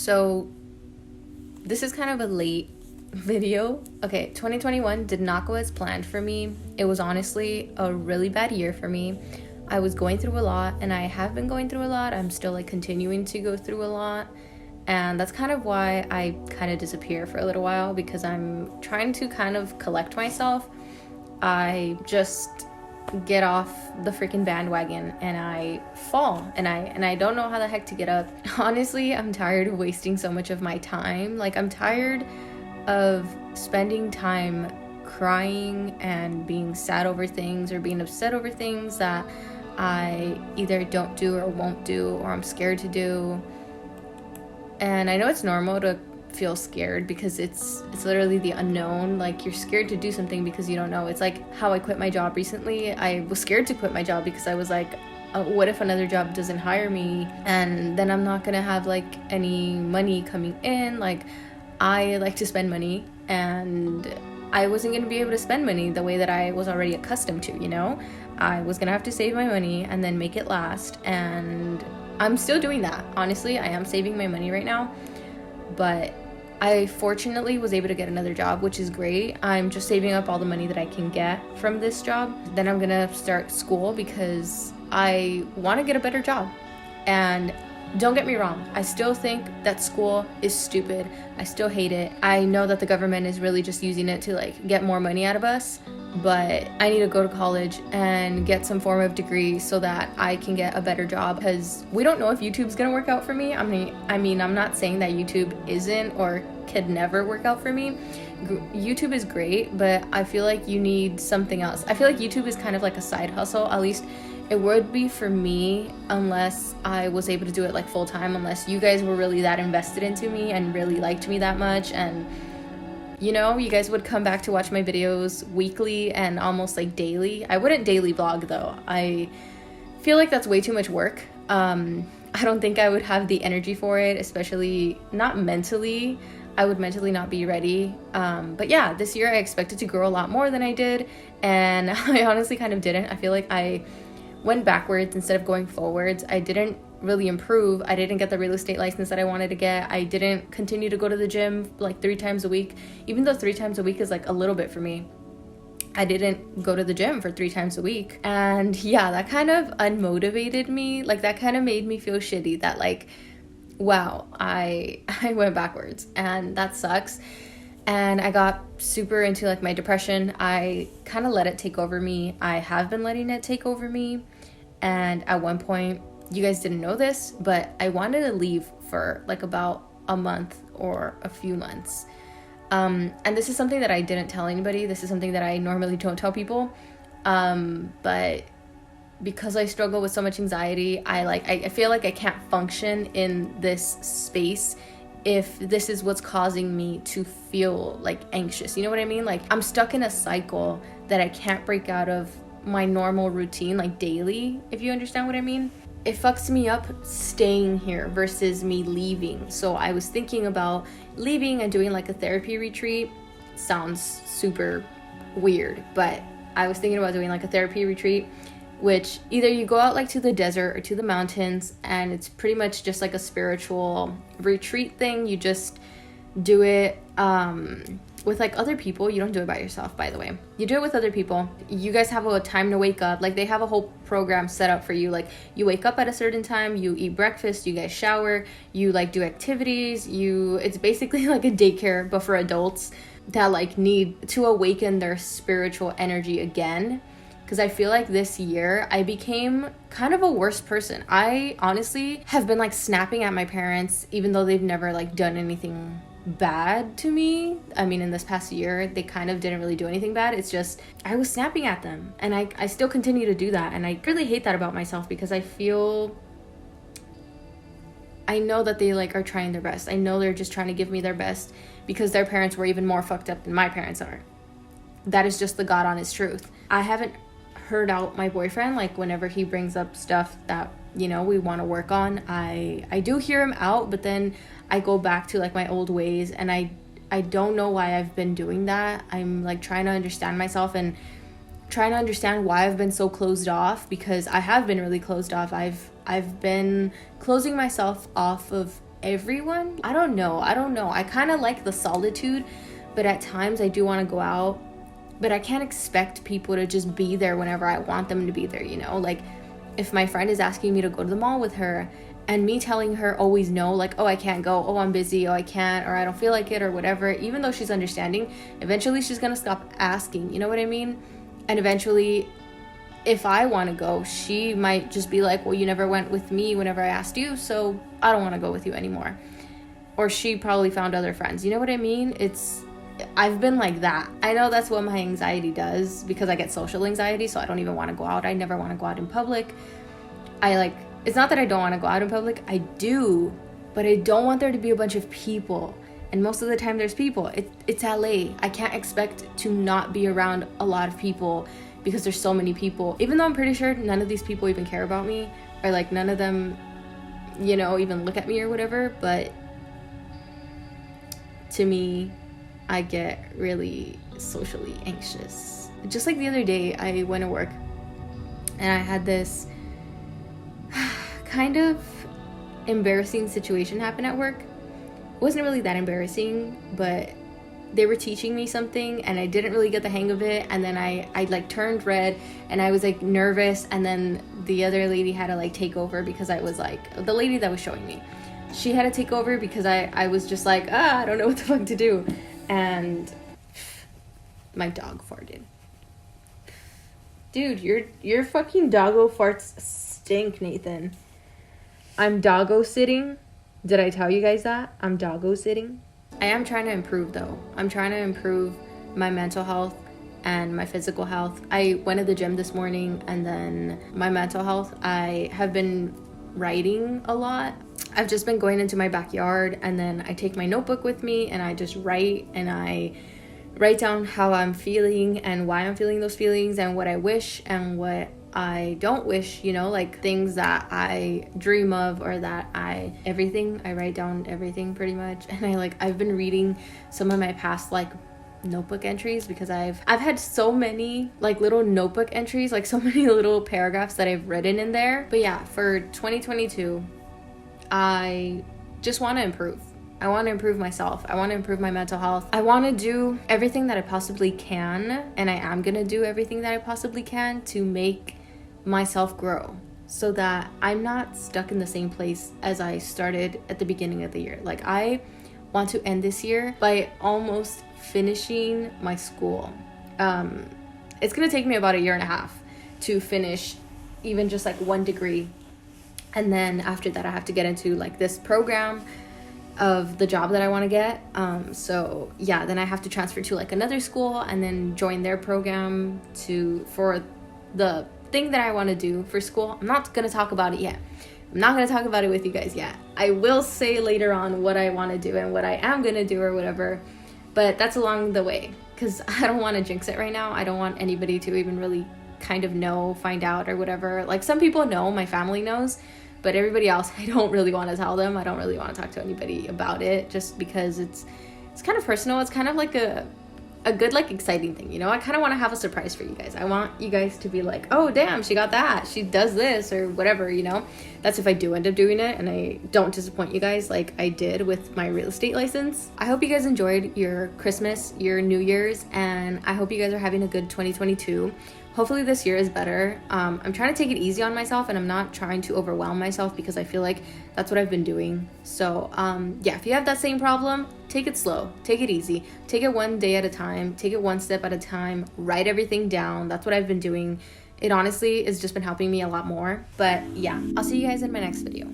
So this is kind of a late video. Okay, 2021 did not go as planned for me. It was honestly a really bad year for me. I was going through a lot, and I have been going through a lot. I'm still like continuing to go through a lot. And that's kind of why I kind of disappear for a little while, because I'm trying to kind of collect myself. I just get off the freaking bandwagon and I fall, and I don't know how the heck to get up. Honestly, I'm tired of wasting so much of my time. Like, I'm tired of spending time crying and being sad over things or being upset over things that I either don't do or won't do, or I'm scared to do. And I know it's normal to feel scared because it's literally the unknown. Like, you're scared to do something because you don't know. It's like how I quit my job recently. I was scared to quit my job because I was like, what if another job doesn't hire me, and then I'm not gonna have like any money coming in? Like, I like to spend money, and I wasn't gonna be able to spend money the way that I was already accustomed to, you know? I was gonna have to save my money and then make it last, and I'm still doing that. Honestly, I am saving my money right now, but I fortunately was able to get another job, which is great. I'm just saving up all the money that I can get from this job. Then I'm gonna start school because I want to get a better job. And don't get me wrong, I still think that school is stupid. I still hate it. I know that the government is really just using it to like get more money out of us, but I need to go to college and get some form of degree so that I can get a better job, because we don't know if YouTube's gonna work out for me. I mean, I'm not saying that YouTube isn't or could never work out for me. YouTube is great, but I feel like you need something else. I feel like YouTube is kind of like a side hustle. At least it would be for me, unless I was able to do it like full time, unless you guys were really that invested into me and really liked me that much, and you know, you guys would come back to watch my videos weekly and almost like daily. I wouldn't daily vlog though. I feel like that's way too much work. I don't think I would have the energy for it, especially not mentally. I would mentally not be ready. But yeah, this year I expected to grow a lot more than I did, and I honestly kind of didn't. I feel like I went backwards instead of going forwards. I didn't really improve. I didn't get the real estate license that I wanted to get. I didn't continue to go to the gym like 3 times a week, even though 3 times a week is like a little bit for me. I didn't go to the gym for 3 times a week. And yeah, that kind of unmotivated me. Like, that kind of made me feel shitty that like, wow, I went backwards, and that sucks. And I got super into like my depression. I kind of let it take over me. I have been letting it take over me. And at one point, you guys didn't know this, but I wanted to leave for like about a month or a few months. And this is something that I didn't tell anybody. This is something that I normally don't tell people. But because I struggle with so much anxiety, I feel like I can't function in this space if this is what's causing me to feel like anxious. You know what I mean? Like, I'm stuck in a cycle that I can't break out of my normal routine, like daily, if you understand what I mean. It fucks me up staying here versus me leaving. So I was thinking about leaving and doing like a therapy retreat. Sounds super weird, but I was thinking about doing like a therapy retreat, which either you go out like to the desert or to the mountains, and it's pretty much just like a spiritual retreat thing. You just do it with like other people. You don't do it by yourself, by the way. You do it with other people. You guys have a time to wake up. Like, they have a whole program set up for you. Like, you wake up at a certain time, you eat breakfast, you guys shower, you like do activities. It's basically like a daycare, but for adults that like need to awaken their spiritual energy again. Because I feel like this year I became kind of a worse person. I honestly have been like snapping at my parents, even though they've never like done anything bad to me. I mean, in this past year, they kind of didn't really do anything bad. It's just I was snapping at them, and I still continue to do that. And I really hate that about myself, because I know that they like are trying their best. I know they're just trying to give me their best, because their parents were even more fucked up than my parents are. That is just the God honest truth. I haven't heard out my boyfriend. Like, whenever he brings up stuff that, you know, we want to work on, I do hear him out, but then I go back to like my old ways, and I don't know why I've been doing that. I'm like trying to understand myself and trying to understand why I've been so closed off, because I have been really closed off. I've been closing myself off of everyone. I don't know. I kind of like the solitude, but at times I do want to go out, but I can't expect people to just be there whenever I want them to be there, you know? Like, if my friend is asking me to go to the mall with her, and me telling her always no, like, oh, I can't go, oh, I'm busy, oh, I can't, or I don't feel like it, or whatever, even though she's understanding, eventually she's gonna stop asking, you know what I mean? And eventually, if I want to go, she might just be like, well, you never went with me whenever I asked you, so I don't want to go with you anymore. Or she probably found other friends, you know what I mean? I've been like that. I know that's what my anxiety does, because I get social anxiety, so I don't even want to go out. I never want to go out in public. It's not that I don't want to go out in public. I do, but I don't want there to be a bunch of people. And most of the time there's people. It's LA. I can't expect to not be around a lot of people because there's so many people. Even though I'm pretty sure none of these people even care about me, or like none of them, you know, even look at me or whatever. But to me, I get really socially anxious. Just like the other day, I went to work and I had this kind of embarrassing situation happen at work. It wasn't really that embarrassing, but they were teaching me something and I didn't really get the hang of it, and then I like turned red and I was like nervous, and then the other lady had to like take over, because I was like, the lady that was showing me, she had to take over because I was just like, I don't know what the fuck to do. And my dog farted. Dude, your fucking doggo farts stink, Nathan. I'm doggo sitting. Did I tell you guys that? I'm doggo sitting. I am trying to improve though. I'm trying to improve my mental health and my physical health. I went to the gym this morning, and then my mental health, I have been writing a lot. I've just been going into my backyard, and then I take my notebook with me and I just write, and I write down how I'm feeling and why I'm feeling those feelings and what I wish and what I don't wish, you know, like things that I dream of, or that everything. I write down everything pretty much. And I've been reading some of my past like notebook entries, because I've had so many like little notebook entries, like so many little paragraphs that I've written in there. But yeah, for 2022, I just want to improve. I want to improve myself. I want to improve my mental health. I want to do everything that I possibly can, and I am going to do everything that I possibly can to make myself grow, so that I'm not stuck in the same place as I started at the beginning of the year. Like, I want to end this year by almost finishing my school. It's going to take me about 1.5 years to finish even just like one degree. And then after that, I have to get into like this program of the job that I want to get. So yeah, then I have to transfer to like another school and then join their program for the thing that I want to do for school. I'm not going to talk about it yet. I'm not going to talk about it with you guys yet. I will say later on what I want to do and what I am going to do or whatever, but that's along the way, because I don't want to jinx it right now. I don't want anybody to even really kind of find out or whatever. Like, some people know, my family knows, but everybody else, I don't really want to tell them. I don't really want to talk to anybody about it, just because it's kind of personal. It's kind of like a good, like, exciting thing, you know? I kind of want to have a surprise for you guys. I want you guys to be like, oh, damn, she got that. She does this or whatever, you know? That's if I do end up doing it and I don't disappoint you guys like I did with my real estate license. I hope you guys enjoyed your Christmas, your New Year's, and I hope you guys are having a good 2022. Hopefully this year is better. I'm trying to take it easy on myself, and I'm not trying to overwhelm myself, because I feel like that's what I've been doing. So yeah, if you have that same problem, take it slow, take it easy, take it one day at a time, take it one step at a time, write everything down. That's what I've been doing. It honestly has just been helping me a lot more. But yeah, I'll see you guys in my next video.